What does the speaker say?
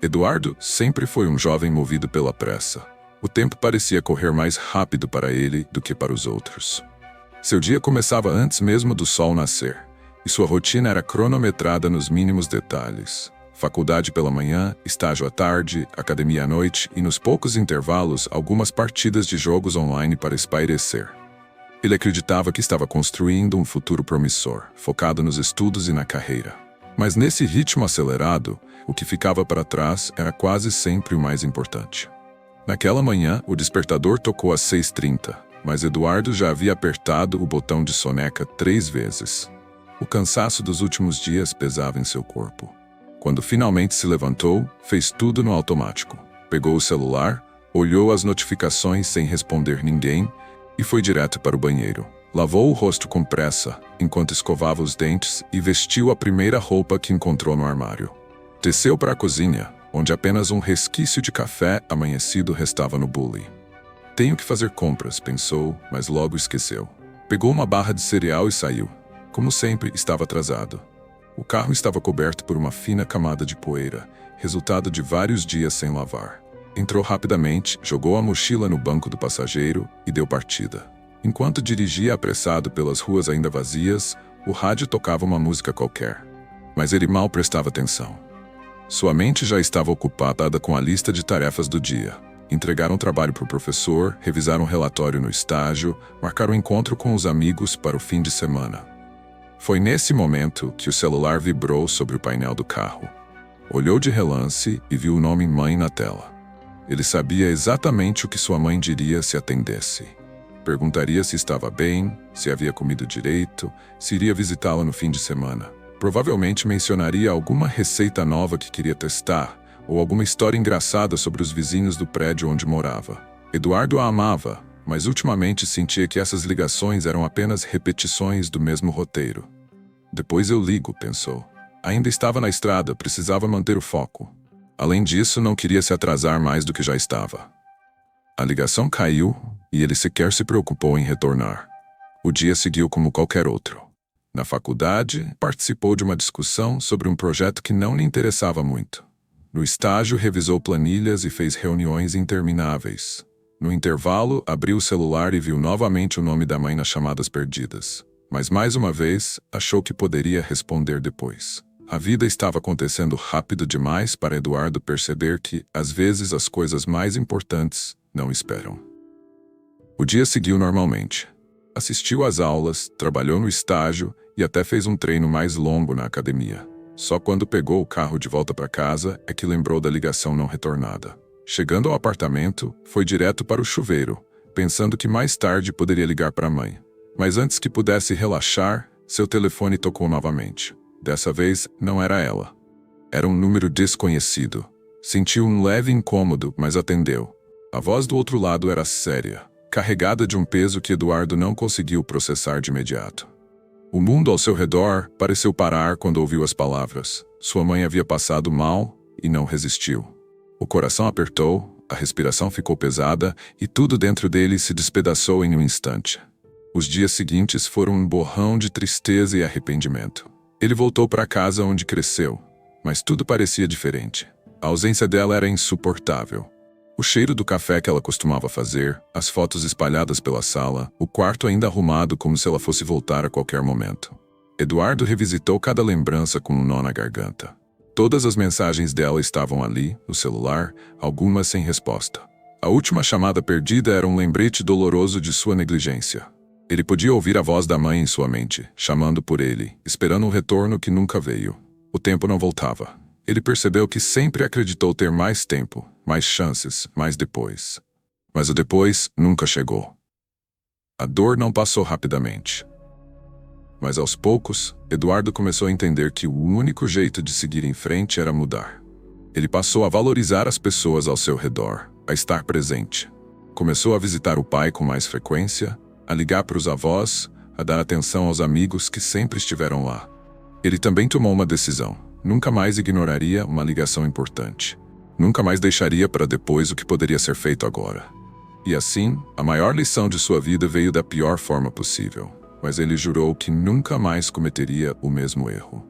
Eduardo sempre foi um jovem movido pela pressa. O tempo parecia correr mais rápido para ele do que para os outros. Seu dia começava antes mesmo do sol nascer, e sua rotina era cronometrada nos mínimos detalhes. Faculdade pela manhã, estágio à tarde, academia à noite e, nos poucos intervalos, algumas partidas de jogos online para espairecer. Ele acreditava que estava construindo um futuro promissor, focado nos estudos e na carreira. Mas nesse ritmo acelerado, o que ficava para trás era quase sempre o mais importante. Naquela manhã, o despertador tocou às 6h30, mas Eduardo já havia apertado o botão de soneca 3 vezes. O cansaço dos últimos dias pesava em seu corpo. Quando finalmente se levantou, fez tudo no automático. Pegou o celular, olhou as notificações sem responder ninguém e foi direto para o banheiro. Lavou o rosto com pressa, enquanto escovava os dentes e vestiu a primeira roupa que encontrou no armário. Desceu para a cozinha, onde apenas um resquício de café amanhecido restava no bule. Tenho que fazer compras, pensou, mas logo esqueceu. Pegou uma barra de cereal e saiu. Como sempre, estava atrasado. O carro estava coberto por uma fina camada de poeira, resultado de vários dias sem lavar. Entrou rapidamente, jogou a mochila no banco do passageiro e deu partida. Enquanto dirigia apressado pelas ruas ainda vazias, o rádio tocava uma música qualquer. Mas ele mal prestava atenção. Sua mente já estava ocupada com a lista de tarefas do dia. Entregar um trabalho para o professor, revisar um relatório no estágio, marcar um encontro com os amigos para o fim de semana. Foi nesse momento que o celular vibrou sobre o painel do carro. Olhou de relance e viu o nome Mãe na tela. Ele sabia exatamente o que sua mãe diria se atendesse. Perguntaria se estava bem, se havia comido direito, se iria visitá-la no fim de semana. Provavelmente mencionaria alguma receita nova que queria testar, ou alguma história engraçada sobre os vizinhos do prédio onde morava. Eduardo a amava, mas ultimamente sentia que essas ligações eram apenas repetições do mesmo roteiro. Depois eu ligo, pensou. Ainda estava na estrada, precisava manter o foco. Além disso, não queria se atrasar mais do que já estava. A ligação caiu e ele sequer se preocupou em retornar. O dia seguiu como qualquer outro. Na faculdade, participou de uma discussão sobre um projeto que não lhe interessava muito. No estágio, revisou planilhas e fez reuniões intermináveis. No intervalo, abriu o celular e viu novamente o nome da mãe nas chamadas perdidas. Mas mais uma vez, achou que poderia responder depois. A vida estava acontecendo rápido demais para Eduardo perceber que, às vezes, as coisas mais importantes não esperam. O dia seguiu normalmente. Assistiu às aulas, trabalhou no estágio e até fez um treino mais longo na academia. Só quando pegou o carro de volta para casa é que lembrou da ligação não retornada. Chegando ao apartamento, foi direto para o chuveiro, pensando que mais tarde poderia ligar para a mãe. Mas antes que pudesse relaxar, seu telefone tocou novamente. Dessa vez, não era ela. Era um número desconhecido. Sentiu um leve incômodo, mas atendeu. A voz do outro lado era séria, carregada de um peso que Eduardo não conseguiu processar de imediato. O mundo ao seu redor pareceu parar quando ouviu as palavras. Sua mãe havia passado mal e não resistiu. O coração apertou, a respiração ficou pesada e tudo dentro dele se despedaçou em um instante. Os dias seguintes foram um borrão de tristeza e arrependimento. Ele voltou para a casa onde cresceu, mas tudo parecia diferente. A ausência dela era insuportável. O cheiro do café que ela costumava fazer, as fotos espalhadas pela sala, o quarto ainda arrumado como se ela fosse voltar a qualquer momento. Eduardo revisitou cada lembrança com um nó na garganta. Todas as mensagens dela estavam ali, no celular, algumas sem resposta. A última chamada perdida era um lembrete doloroso de sua negligência. Ele podia ouvir a voz da mãe em sua mente, chamando por ele, esperando um retorno que nunca veio. O tempo não voltava. Ele percebeu que sempre acreditou ter mais tempo, mais chances, mais depois. Mas o depois nunca chegou. A dor não passou rapidamente. Mas aos poucos, Eduardo começou a entender que o único jeito de seguir em frente era mudar. Ele passou a valorizar as pessoas ao seu redor, a estar presente. Começou a visitar o pai com mais frequência, a ligar para os avós, a dar atenção aos amigos que sempre estiveram lá. Ele também tomou uma decisão. Nunca mais ignoraria uma ligação importante. Nunca mais deixaria para depois o que poderia ser feito agora. E assim, a maior lição de sua vida veio da pior forma possível. Mas ele jurou que nunca mais cometeria o mesmo erro.